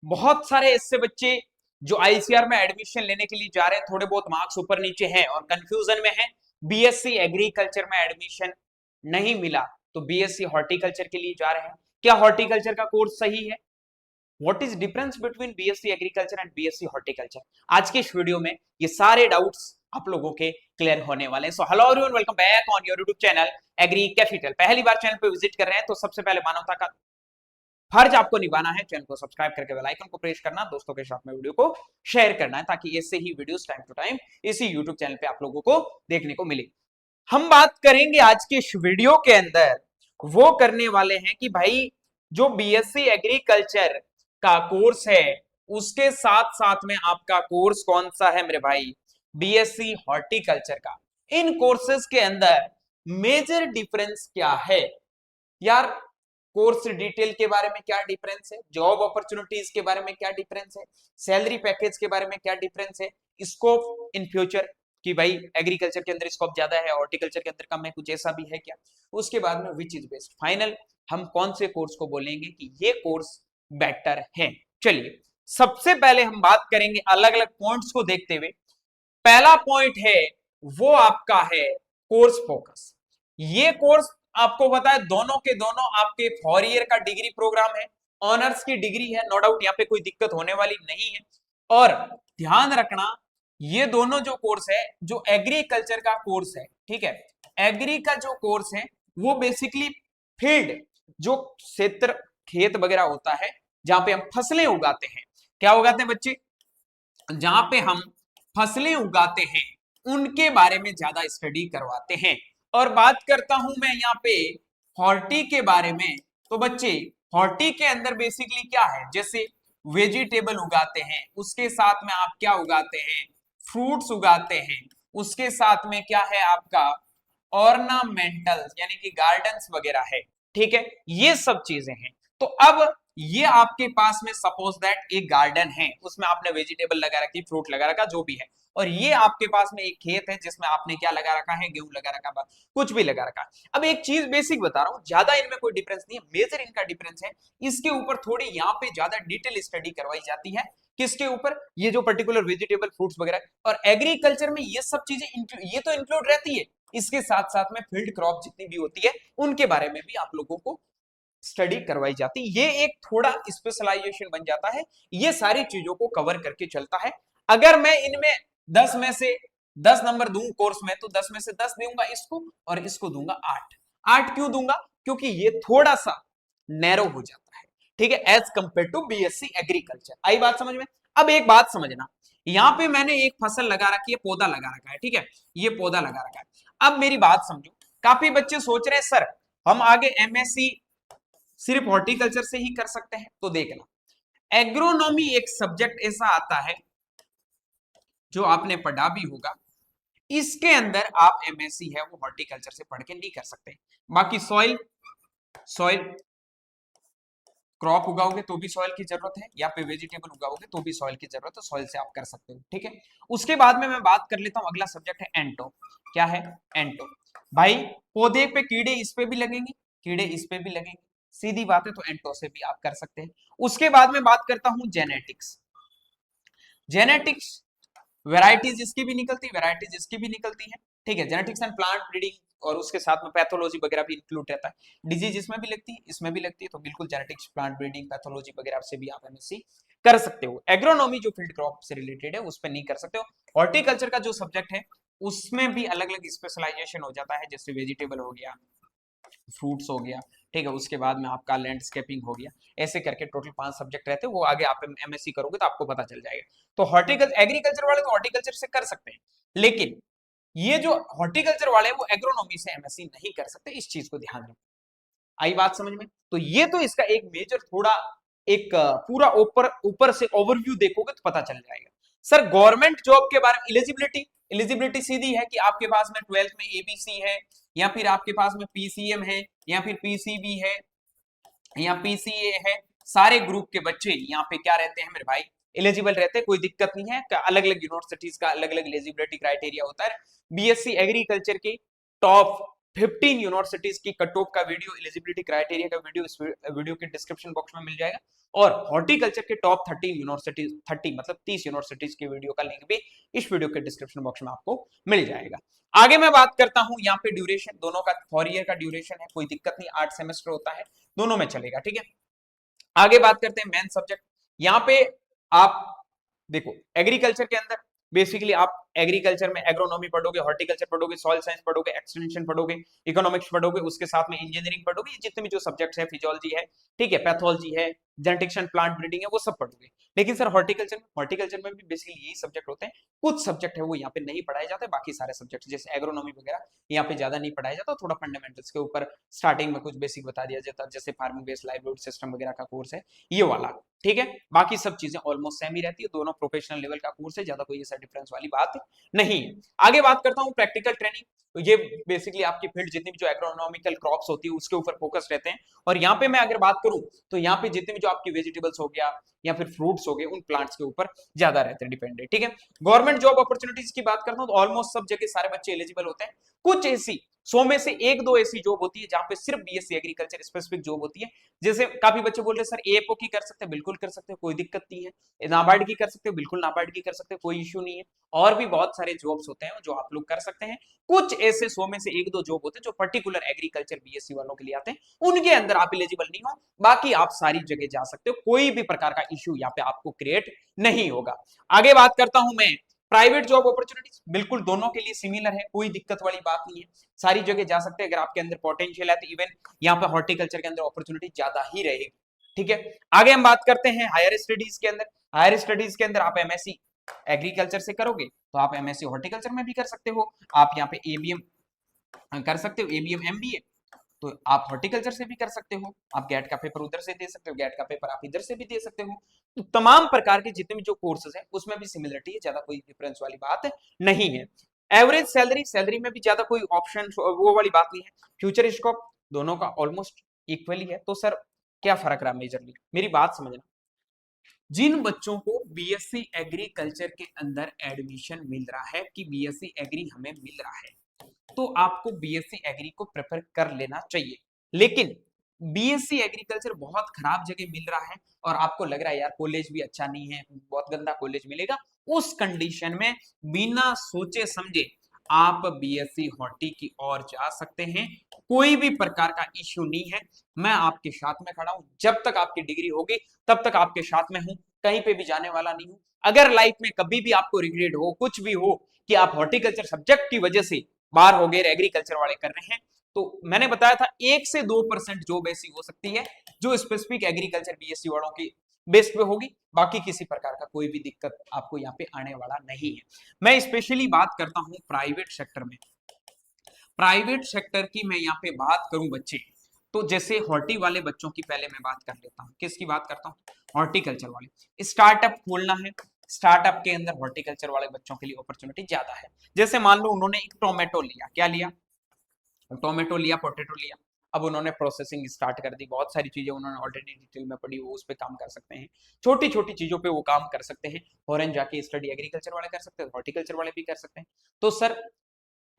बहुत सारे ऐसे बच्चे जो आईसीआर में एडमिशन लेने के लिए जा रहे हैं, थोड़े बहुत मार्क्स ऊपर नीचे हैं और कंफ्यूजन में है, बीएससी एग्रीकल्चर में एडमिशन नहीं मिला तो बीएससी हॉर्टिकल्चर के लिए जा रहे हैं। क्या हॉर्टिकल्चर का कोर्स सही है? What is difference between BSc agriculture and BSc horticulture? आज के इस वीडियो में ये सारे डाउट्स आप लोगों के क्लियर होने वाले हैं। So hello everyone, welcome back on your YouTube channel agri capital. पहली बार चैनल पे विजिट कर रहे हैं तो सबसे पहले मानवता का फर्ज आपको निभाना है, चैनल को सब्सक्राइब करके बेल आइकन को प्रेस करना, दोस्तों के साथ में वीडियो को शेयर करना है ताकि ऐसे ही वीडियोस टाइम टू टाइम इसी यूट्यूब चैनल पे आप लोगों को देखने को मिले। हम बात करेंगे आज के इस वीडियो के अंदर, वो करने वाले हैं कि भाई जो बीएससी एग्रीकल्चर का कोर्स है उसके साथ साथ में आपका कोर्स कौन सा है मेरे भाई? बीएससी हॉर्टिकल्चर का। इन कोर्सेज के अंदर मेजर डिफरेंस क्या है यार? कोर्स डिटेल के बारे में क्या डिफरेंस है, जॉब अपॉर्चुनिटीज के बारे में क्या डिफरेंस है, सैलरी पैकेज के बारे में क्या डिफरेंस है, स्कोप इन फ्यूचर कि भाई एग्रीकल्चर के अंदर स्कोप ज्यादा है, हॉर्टिकल्चर के अंदर कम है, कुछ ऐसा भी है क्या? उसके बाद में विच इज बेस्ट, फाइनल हम कौन से कोर्स को बोलेंगे कि ये कोर्स बेटर है। चलिए सबसे पहले हम बात करेंगे अलग अलग पॉइंट्स को देखते हुए। पहला पॉइंट है वो आपका है कोर्स फोकस। ये कोर्स आपको पता है दोनों के दोनों आपके 4 ईयर का डिग्री प्रोग्राम है, ऑनर्स की डिग्री है, नो डाउट यहाँ पे कोई दिक्कत होने वाली नहीं है। और ध्यान रखना ये दोनों जो कोर्स है, जो एग्रीकल्चर का कोर्स है, ठीक है, एग्री का जो कोर्स है वो बेसिकली फील्ड, जो क्षेत्र खेत वगैरह होता है जहां पे हम फसलें उगाते हैं, क्या उगाते हैं बच्चे? जहां पे हम फसलें उगाते हैं उनके बारे में ज्यादा स्टडी करवाते हैं। और बात करता हूं मैं यहाँ पे हॉर्टी के बारे में, तो बच्चे हॉर्टी के अंदर बेसिकली क्या है, जैसे वेजिटेबल उगाते हैं, उसके साथ में आप क्या उगाते हैं? फ्रूट्स उगाते हैं, उसके साथ में क्या है आपका ऑर्नामेंटल यानी कि गार्डन्स वगैरह है, ठीक है, ये सब चीजें हैं। तो अब ये आपके पास में सपोज दैट एक गार्डन है, उसमें आपने वेजिटेबल लगा रखी, फ्रूट लगा रखा, जो भी है, और ये आपके पास में एक खेत है जिसमें आपने क्या लगा रखा है? गेहूं लगा रखा, कुछ भी लगा रखा है। अब एक चीज बेसिक बता रहा हूं, ज्यादा इनमें कोई डिफरेंस नहीं है, मेजर इनका डिफरेंस है इसके ऊपर थोड़ी यहाँ पे ज्यादा डिटेल स्टडी करवाई जाती है। किसके ऊपर? ये जो पर्टिकुलर वेजिटेबल फ्रूट्स वगैरह। और एग्रीकल्चर में ये सब चीजें ये तो इंक्लूड रहती है, इसके साथ साथ में फील्ड क्रॉप जितनी भी होती है उनके बारे में भी आप लोगों को स्टडी करवाई जाती है। ये एक थोड़ा स्पेशलाइजेशन बन जाता है, ये सारी चीजों को कवर करके चलता है। अगर मैं इनमें 10 में से 10 नंबर दूं कोर्स में, तो 10 में से 10 दूंगा इसको और इसको दूंगा 8। 8 क्यों दूंगा? क्योंकि ये थोड़ा सा नैरो हो जाता है, ठीक है, as compare to BSc agriculture. आई बात समझ में? अब एक बात समझना, यहां पे मैंने एक फसल लगा रखी है, पौधा लगा रखा है, ठीक है, ये पौधा लगा रखा है। अब मेरी बात समझो, काफी बच्चे सोच रहे हैं सर हम आगे एमएससी सिर्फ हॉर्टिकल्चर से ही कर सकते हैं, तो देखना, एग्रोनॉमी एक सब्जेक्ट ऐसा आता है जो आपने पढ़ा भी होगा, इसके अंदर आप एमएससी है वो हॉर्टिकल्चर से पढ़ के नहीं कर सकते। बाकी सॉइल सॉइल क्रॉप उगाओगे तो भी सॉइल की जरूरत है, या फिर वेजिटेबल उगाओगे तो भी सॉइल की जरूरत है, सॉइल से आप कर सकते हो, ठीक है। उसके बाद में मैं बात कर लेता हूं, अगला सब्जेक्ट है एंटो। क्या है? एंटो। भाई पौधे पे कीड़े इस पे भी लगेंगे, कीड़े इस पे भी लगेंगे, सीधी बात है, तो एंटो से भी आप कर सकते हैं। उसके बाद में बात करता हूं जेनेटिक्स। जेनेटिक्स वेराइटीज इसकी भी निकलती है, वेराइटीज इसकी भी निकलती है, ठीक है, जेनेटिक्स एंड प्लांट ब्रीडिंग, और उसके साथ में पैथोलॉजी वगैरह भी इंक्लूड रहता है। डिजीज इसमें भी लगती है, इसमें भी लगती है, तो बिल्कुल जेनेटिक्स, प्लांट ब्रीडिंग, पैथोलॉजी वगैरह से भी आप एमएससी कर सकते हो। एग्रोनॉमी जो फील्ड क्रॉप से रिलेटेड है उस पर नहीं कर सकते हो। हॉर्टिकल्चर का जो सब्जेक्ट है उसमें भी अलग अलग स्पेशलाइजेशन हो जाता है, जैसे वेजिटेबल हो गया, फ्रूट्स हो गया, ठीक है, उसके बाद में आपका लैंडस्केपिंग हो गया, ऐसे करके टोटल 5 सब्जेक्ट रहते हैं। वो आगे आप एमएससी करोगे तो आपको पता चल जाएगा। तो हॉर्टिकल्चर एग्रीकल्चर वाले तो हॉर्टिकल्चर से कर सकते हैं, लेकिन ये जो हॉर्टिकल्चर वाले हैं वो एग्रोनॉमी से एमएससी नहीं कर सकते, इस चीज को ध्यान रखो। आई बात समझ में? तो ये तो इसका एक मेजर थोड़ा एक पूरा ऊपर ऊपर से ओवरव्यू देखोगे तो पता चल जाएगा। सर गवर्नमेंट जॉब के बारे में एलिजिबिलिटी, एलिजिबिलिटी सीधी है कि आपके पास में 12th में एबीसी है, या फिर आपके पास में पीसीएम है, या फिर पीसीबी है, या पीसीए है, सारे ग्रुप के बच्चे यहाँ पे क्या रहते हैं मेरे भाई? एलिजिबल रहते हैं, कोई दिक्कत नहीं है। अलग अलग यूनिवर्सिटीज का अलग अलग एलिजिबिलिटी क्राइटेरिया होता है। बीएससी एग्रीकल्चर के टॉप 15 यूनिवर्सिटीज की कट ऑफ का वीडियो, एलिजिबिलिटी क्राइटेरिया का वीडियो इस वीडियो के डिस्क्रिप्शन बॉक्स में मिल जाएगा। और हॉर्टिकल्चर के टॉप 30 यूनिवर्सिटीज, 30 मतलब 30 यूनिवर्सिटीज के वीडियो का लिंक भी इस वीडियो के डिस्क्रिप्शन बॉक्स में आपको मिल जाएगा। आगे मैं बात करता हूं यहाँ पे ड्यूरेशन, दोनों का 4 ईयर का ड्यूरेशन है, कोई दिक्कत नहीं, 8 सेमेस्टर होता है, दोनों में चलेगा, ठीक है। आगे बात करते हैं मेन सब्जेक्ट। यहाँ पे आप देखो एग्रीकल्चर के अंदर बेसिकली आप एग्रीकल्चर में एग्रोनॉमी पढ़ोगे, हॉर्टिकल्चर पढ़ोगे, सॉइल साइंस पढ़ोगे, एक्सटेंशन पढ़ोगे, इकोनॉमिक्स पढ़ोगे, उसके साथ में इंजीनियरिंग पढ़ोगे, जितने भी जो सब्जेक्ट्स है, फिजियोलॉजी है, ठीक है, पैथोलॉजी है, जेनेटिक्स एंड प्लांट ब्रीडिंग है, वो सब पढ़ोगे। लेकिन सर हॉर्टिकल्चर में भी बेसिकली यही सब्जेक्ट होते हैं, कुछ सब्जेक्ट है वो यहाँ पे नहीं पढ़ाए जाते, बाकी सारे सब्जेक्ट जैसे एग्रोनॉमी वगैरह यहाँ पे ज्यादा नहीं पढ़ाया जाता, थोड़ा फंडामेंटल्स के ऊपर स्टार्टिंग में कुछ बेसिक बता दिया जाता है, जैसे फार्मिंग बेस्ड लाइवलीहुड सिस्टम वगैरह का कोर्स है ये वाला, ठीक है। बाकी सब चीजें ऑलमोस्ट सेम ही रहती है, दोनों प्रोफेशनल लेवल का कोर्स है, ज्यादा कोई ऐसा डिफरेंस वाली बात नहीं है। आगे बात करता हूं प्रैक्टिकल ट्रेनिंग, तो ये बेसिकली आपकी फील्ड जितनी भी जो एग्रोनॉमिकल क्रॉप्स होती है उसके ऊपर फोकस रहते हैं। और यहाँ पे मैं अगर बात करूं तो यहाँ पे जितने भी जो आपकी वेजिटेबल्स हो गया या फिर फ्रूट्स हो गए, उन प्लांट्स के ऊपर ज्यादा रहते हैं डिपेंडेंट, ठीक है। गवर्नमेंट जॉब अपॉर्चुनिटीज की बात करता हूं तो ऑलमोस्ट सब जगह सारे बच्चे एलिजिबल होते हैं, कुछ ऐसी 100 में से 1-2 ऐसी जॉब होती है जहां पे सिर्फ बीएससी एग्रीकल्चर स्पेसिफिक जॉब होती है। जैसे काफी बच्चे बोल रहे हैं सर एएफओ की कर सकते हैं, बिल्कुल कर सकते हैं, कोई दिक्कत नहीं है। नाबार्ड की कर सकते हो, बिल्कुल नाबार्ड की कर सकते हो, कोई इश्यू नहीं है। और भी बहुत सारे जॉब्स होते हैं जो आप लोग कर सकते हैं। कुछ ऐसे 100 में से 1-2 जॉब होते हैं जो पर्टिकुलर एग्रीकल्चर बीएससी वालों के लिए आते हैं, उनके अंदर आप एलिजिबल नहीं हो, बाकी आप सारी जगह जा सकते हो, कोई भी प्रकार का इश्यू यहाँ पे आपको क्रिएट नहीं होगा। आगे बात करता हूं मैं प्राइवेट जॉब अपॉर्चुनिटीज, बिल्कुल दोनों के लिए सिमिलर है, कोई दिक्कत वाली बात नहीं है, सारी जगह जा सकते हैं। अगर आपके अंदर पोटेंशियल है तो इवन यहाँ पे हॉर्टिकल्चर के अंदर अपॉर्चुनिटी ज्यादा ही रहेगी, ठीक है। आगे हम बात करते हैं हायर स्टडीज के अंदर। हायर स्टडीज के अंदर आप एमएससी एग्रीकल्चर से करोगे तो आप एमएससी हॉर्टिकल्चर में भी कर सकते हो, आप यहाँ पे एबीएम कर सकते हो, एबीएम एमबीए, तो आप हॉर्टिकल्चर से भी कर सकते हो, आप गेट का पेपर उधर से दे सकते हो, गेट का पेपर आप इधर से भी दे सकते हो। तो तमाम प्रकार के जितने भी जो कोर्सेज हैं उसमें भी सिमिलरिटी है, ज्यादा कोई डिफरेंस वाली बात नहीं है। एवरेज सैलरी, सैलरी में भी ज्यादा कोई ऑप्शन वो वाली बात नहीं है। फ्यूचर स्कोप दोनों का ऑलमोस्ट इक्वली है। तो सर क्या फर्क रहा मेजरली, मेरी बात समझना, जिन बच्चों को बीएससी एग्रीकल्चर के अंदर एडमिशन मिल रहा है कि बीएससी एग्री हमें मिल रहा है, तो आपको बीएससी एग्री को प्रेफर कर लेना चाहिए। लेकिन बीएससी एग्रीकल्चर बहुत खराब जगह मिल रहा है और आपको लग रहा है यार कॉलेज भी अच्छा नहीं है, बहुत गंदा कॉलेज मिलेगा, उस कंडीशन में बिना सोचे समझे आप बीएससी हॉर्टी की ओर जा सकते हैं, कोई भी प्रकार का इश्यू नहीं है। मैं आपके साथ में खड़ा हूं, जब तक आपकी डिग्री होगी तब तक आपके साथ में हूं, कहीं पे भी जाने वाला नहीं हूं। अगर लाइफ में कभी भी आपको रिग्रेट हो, कुछ भी हो कि आप हॉर्टिकल्चर सब्जेक्ट की वजह से बाहर हो गए, एग्रीकल्चर वाले कर रहे हैं, तो मैंने बताया था 1 से 2% जॉब ऐसी हो सकती है जो स्पेसिफिक एग्रीकल्चर बीएससी वालों की बेस पे होगी, बाकी किसी प्रकार का कोई भी दिक्कत आपको यहाँ पे आने वाला नहीं है। मैं स्पेशली बात करता हूं प्राइवेट सेक्टर में, प्राइवेट सेक्टर की मैं यहाँ पे बात करूं बच्चे, तो जैसे हॉर्टी वाले बच्चों की पहले मैं बात कर लेता हूं, किसकी बात करता हूं, हॉर्टिकल्चर वाले। स्टार्टअप खोलना है, स्टार्टअप के अंदर हॉर्टिकल्चर वाले बच्चों के लिए अपॉर्चुनिटी ज्यादा है। जैसे मान लो उन्होंने एक टोमेटो लिया, क्या लिया, टोमेटो लिया, पोटेटो लिया, अब उन्होंने प्रोसेसिंग स्टार्ट कर दी, बहुत सारी चीजें उन्होंने ऑलरेडी डिटेल में पढ़ी, वो उस पर काम कर सकते हैं, छोटी छोटी चीजों पे वो काम कर सकते हैं। फॉरेन जाके स्टडी एग्रीकल्चर वाले कर सकते हैं, हॉर्टिकल्चर वाले भी कर सकते हैं। तो सर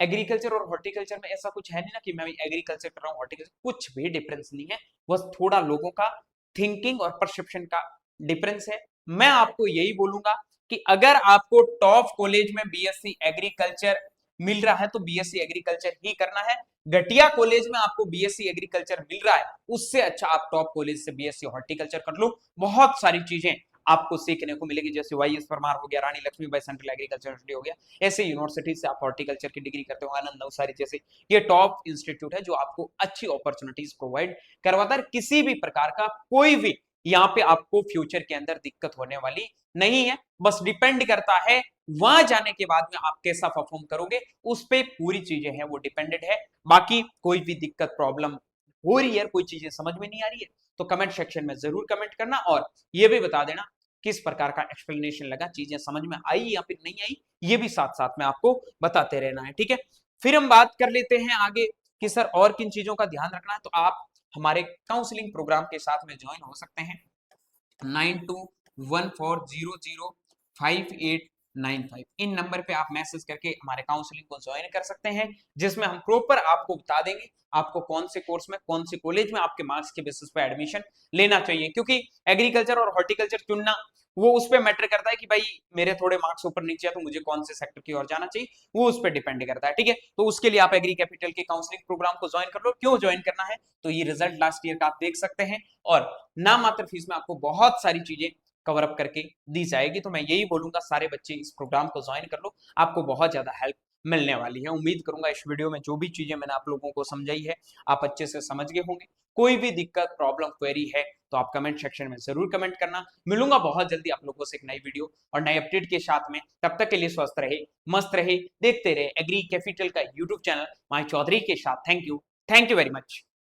एग्रीकल्चर और हॉर्टिकल्चर में ऐसा कुछ है नहीं ना कि मैं एग्रीकल्चर कर रहा हूँ हॉर्टिकल्चर, कुछ भी डिफरेंस नहीं है, बस थोड़ा लोगों का थिंकिंग और परसेप्शन का डिफरेंस है। मैं आपको यही बोलूंगा कि अगर आपको टॉप कॉलेज में बीएससी एग्रीकल्चर मिल रहा है तो बीएससी एग्रीकल्चर ही करना है। घटिया कॉलेज में आपको बीएससी एग्रीकल्चर मिल रहा है, उससे अच्छा आप टॉप कॉलेज से बीएससी हॉर्टिकल्चर कर लो, बहुत सारी चीजें आपको सीखने को मिलेगी। जैसे वाईएस परमार हो गया, रानी लक्ष्मीबाई सेंट्रल एग्रीकल्चर यूनिवर्सिटी हो गया, ऐसे यूनिवर्सिटी से आप हॉर्टिकल्चर की डिग्री करते हो, आनंद नवसारी जैसे ये टॉप इंस्टीट्यूट है जो आपको अच्छी अपॉर्चुनिटीज प्रोवाइड करवाता है। किसी भी प्रकार का कोई भी यहाँ पे आपको फ्यूचर के अंदर दिक्कत होने वाली नहीं है, बस डिपेंड करता है वहां जाने के बाद में आप कैसा परफॉर्म करोगे, उस पे पूरी चीजें हैं वो डिपेंडेड है। बाकी कोई भी दिक्कत प्रॉब्लम हो रही है, कोई चीजें समझ में नहीं आ रही है तो कमेंट सेक्शन में जरूर कमेंट करना और ये भी बता देना किस प्रकार का एक्सप्लेनेशन लगा, चीजें समझ में आई या फिर नहीं आई, ये भी साथ साथ में आपको बताते रहना है, ठीक है। फिर हम बात कर लेते हैं आगे कि सर और किन चीजों का ध्यान रखना है, तो आप हमारे काउंसलिंग प्रोग्राम के साथ में ज्वाइन हो सकते हैं 92140058 95। इन नंबर पे आप मैसेज करके हमारे काउंसलिंग को ज्वाइन कर सकते हैं, जिसमें हम प्रॉपर आपको बता देंगे आपको कौन से कोर्स में, कौन से कॉलेज में आपके मार्क्स के बेसिस पे एडमिशन लेना चाहिए। क्योंकि एग्रीकल्चर और हॉर्टिकल्चर चुनना वो उस पर मैटर करता है कि भाई मेरे थोड़े मार्क्स ऊपर नीचे है तो मुझे कौन से सेक्टर की ओर जाना चाहिए, वो उस पर डिपेंड करता है। ठीक है, तो उसके लिए आप एग्री कैपिटल के काउंसलिंग प्रोग्राम को ज्वाइन कर लो। क्यों ज्वाइन करना है, तो ये रिजल्ट लास्ट ईयर का आप देख सकते हैं, और ना मात्र फीस में आपको बहुत सारी चीजें कवर अप करके दी जाएगी। तो मैं यही बोलूंगा सारे बच्चे इस प्रोग्राम को ज्वाइन कर लो, आपको बहुत ज्यादा हेल्प मिलने वाली है। उम्मीद करूंगा इस वीडियो में जो भी चीजें मैंने आप लोगों को समझाई है आप अच्छे से समझ गए होंगे। कोई भी दिक्कत, प्रॉब्लम, क्वेरी है तो आप कमेंट सेक्शन में जरूर कमेंट करना। मिलूंगा बहुत जल्दी आप लोगों से एक नई वीडियो और नए अपडेट के साथ में। तब तक के लिए स्वस्थ रहे, मस्त रहे, देखते रहे एग्री कैपिटल का यूट्यूब चैनल माई चौधरी के साथ। Thank you very much.